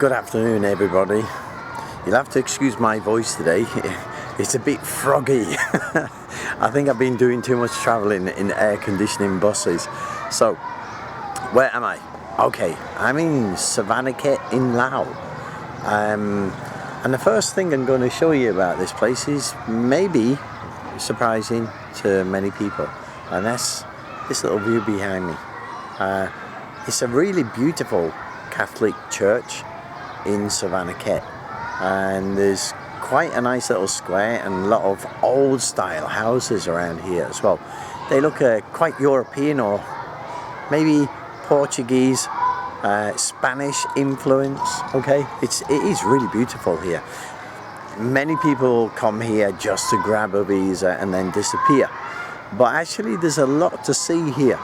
Good afternoon, everybody. You'll have to excuse my voice today. It's a bit froggy. I think I've been doing too much traveling in air conditioning buses. So, where am I? Okay, I'm in Savannakhet in Laos. And the first thing I'm going to show you about this place is maybe surprising to many people. And that's this little view behind me. It's a really beautiful Catholic church in Savannakhet, and there's quite a nice little square and a lot of old style houses around here as well. They look quite European or maybe Portuguese, Spanish influence. Okay, it is really beautiful here. Many people come here just to grab a visa and then disappear, but actually there's a lot to see here,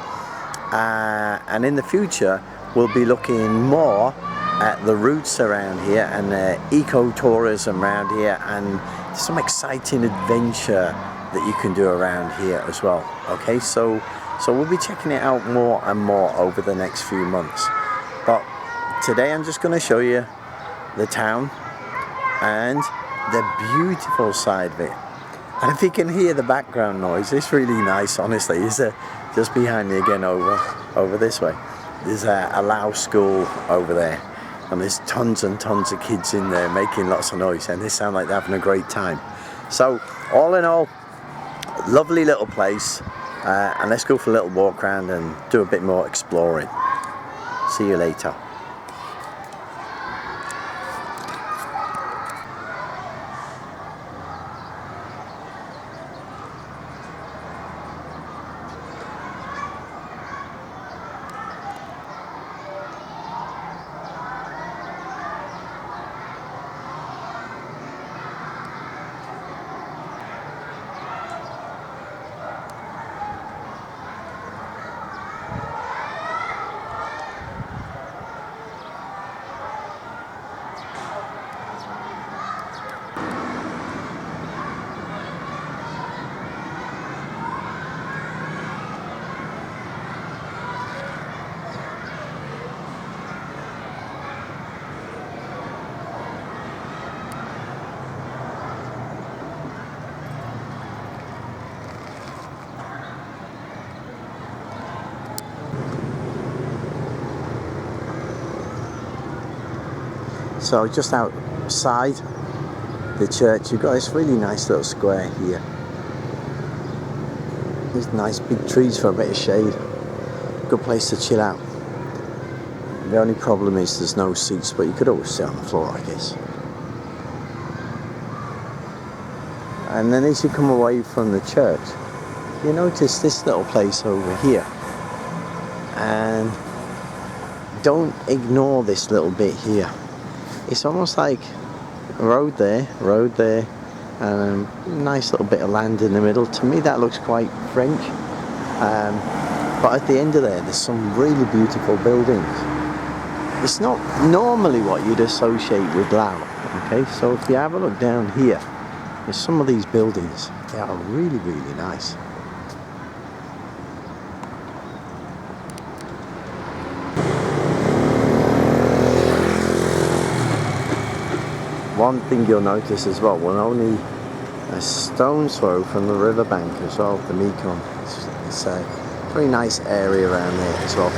and in the future we'll be looking more at the roots around here and eco-tourism around here, and some exciting adventure that you can do around here as well. Okay, so we'll be checking it out more and more over the next few months, but today I'm just going to show you the town and the beautiful side of it. And if you can hear the background noise, it's really nice, honestly. It's just behind me again, over this way. There's a Laos school over there, and there's tons and tons of kids in there making lots of noise, and they sound like they're having a great time. So all in all, lovely little place, and let's go for a little walk around and do a bit more exploring. See you later. So just outside the church, you've got this really nice little square here. There's nice big trees for a bit of shade. Good place to chill out. The only problem is there's no seats, but you could always sit on the floor, I guess. And then as you come away from the church, you notice this little place over here. And don't ignore this little bit here. It's almost like a road there, and a nice little bit of land in the middle. To me that looks quite French, but at the end of there, there's some really beautiful buildings. It's not normally what you'd associate with Laos, okay? So if you have a look down here, there's some of these buildings. They are really, really nice. One thing you'll notice as well, we're only a stone's throw from the riverbank as well, the Mekong. It's a very nice area around there as well.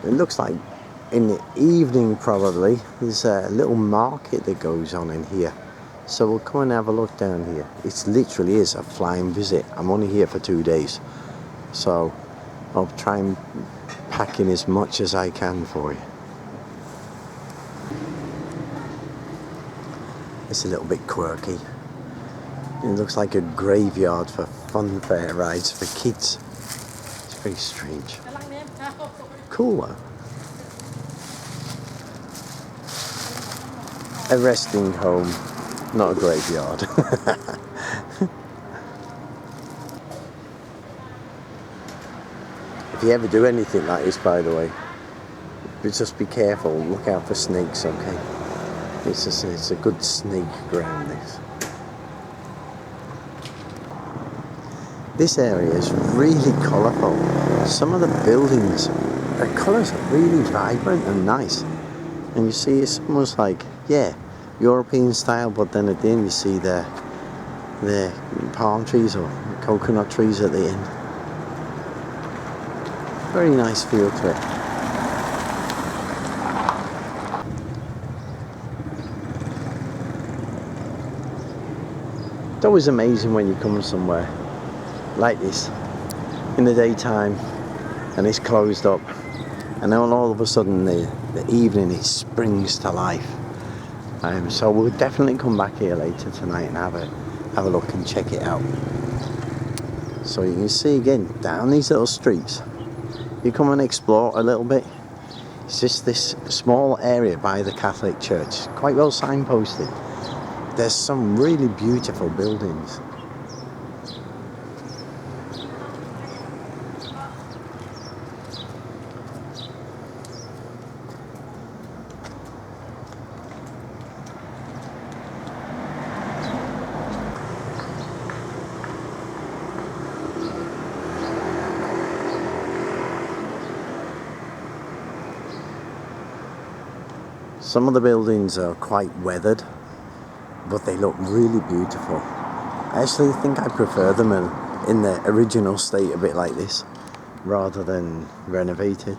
It looks like in the evening probably there's a little market that goes on in here, so we'll come and have a look down here. It literally is a flying visit. I'm only here for 2 days, so I'll try and pack in as much as I can for you. It's a little bit quirky. It looks like a graveyard for fun fair rides for kids. It's very strange. Cool though. A resting home, not a graveyard. If you ever do anything like this, by the way, but just be careful, look out for snakes, okay? It's a good snake ground, this. This area is really colourful. Some of the buildings, the colours are really vibrant and nice. And you see it's almost like, yeah, European style, but then at the end you see the palm trees or coconut trees at the end. Very nice feel to it. It's always amazing when you come somewhere like this in the daytime and it's closed up, and then all of a sudden the evening it springs to life. So we'll definitely come back here later tonight and have a look and check it out. So you can see again down these little streets, you come and explore a little bit. It's just this small area by the Catholic Church, quite well signposted. There's some really beautiful buildings. Some of the buildings are quite weathered, but they look really beautiful. I actually think I prefer them in their original state, a bit like this, rather than renovated.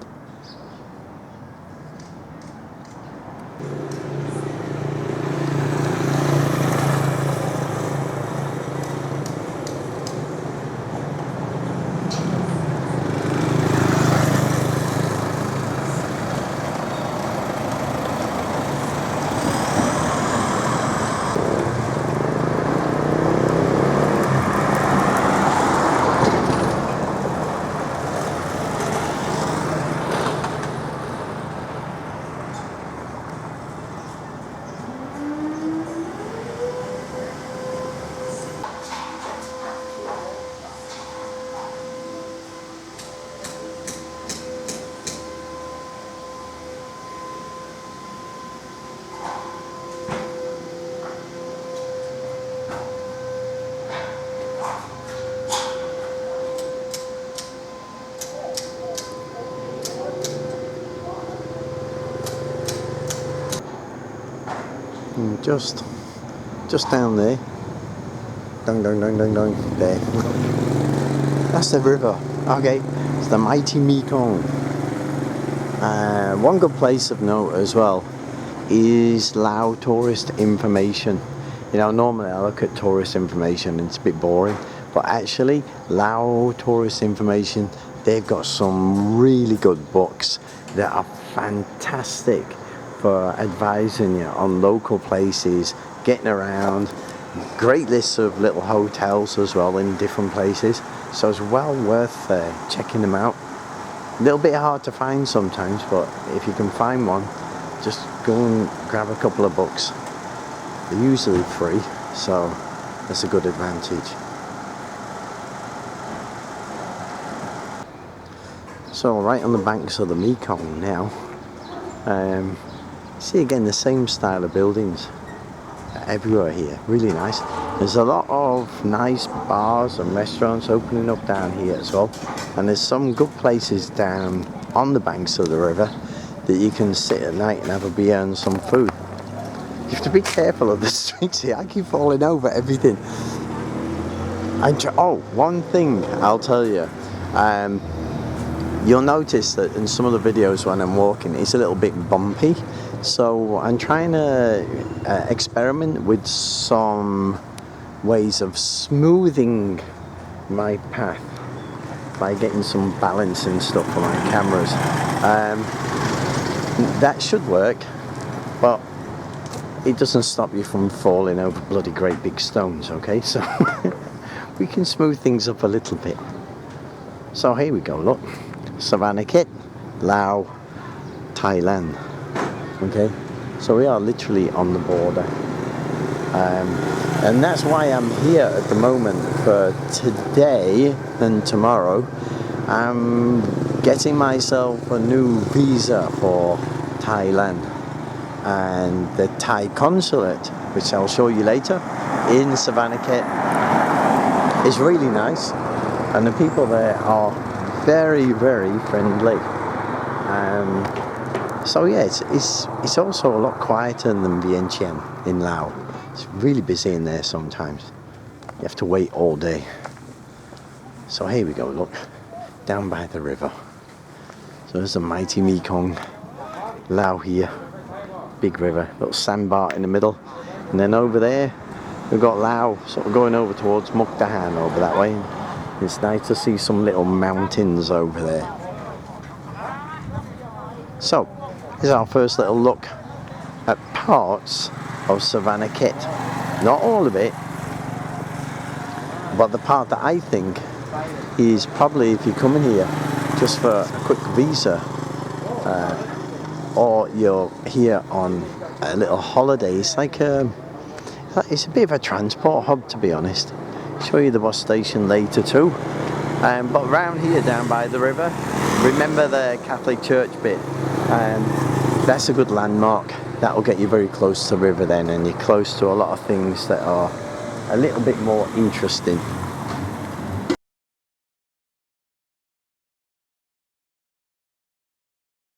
And just down there, dong, there. That's the river. Okay, it's the mighty Mekong. One good place of note as well is Laos tourist information. You know, normally I look at tourist information and it's a bit boring, but actually Laos tourist information, they've got some really good books that are fantastic for advising you on local places, getting around. Great lists of little hotels as well in different places, so it's well worth checking them out. A little bit hard to find sometimes, but if you can find one, just go and grab a couple of books. They're usually free, so that's a good advantage. So right on the banks of the Mekong now, see again the same style of buildings everywhere here, really nice. There's a lot of nice bars and restaurants opening up down here as well, and there's some good places down on the banks of the river that you can sit at night and have a beer and some food. You have to be careful of the streets here. I keep falling over everything. One thing I'll tell you, you'll notice that in some of the videos when I'm walking it's a little bit bumpy. So I'm trying to experiment with some ways of smoothing my path by getting some balance and stuff for my cameras. That should work, but it doesn't stop you from falling over bloody great big stones, okay? So we can smooth things up a little bit. So here we go, look. Savannakhet, Laos, Thailand. Okay, so we are literally on the border, and that's why I'm here at the moment for today and tomorrow. I'm getting myself a new visa for Thailand, and the Thai consulate, which I'll show you later, in Savannakhet, is really nice, and the people there are very, very friendly. So yeah, it's also a lot quieter than Vientiane in Laos. It's really busy in there sometimes. You have to wait all day. So here we go, look, down by the river. So there's the mighty Mekong, Laos here, big river, little sandbar in the middle. And then over there, we've got Laos, sort of going over towards Mukdahan over that way. It's nice to see some little mountains over there. So, here's our first little look at parts of Savannakhet. Not all of it, but the part that I think is probably, if you come in here just for a quick visa, or you're here on a little holiday, it's like it's a bit of a transport hub, to be honest. Show you the bus station later too. But around here, down by the river, remember the Catholic Church bit? That's a good landmark. That'll get you very close to the river then, and you're close to a lot of things that are a little bit more interesting.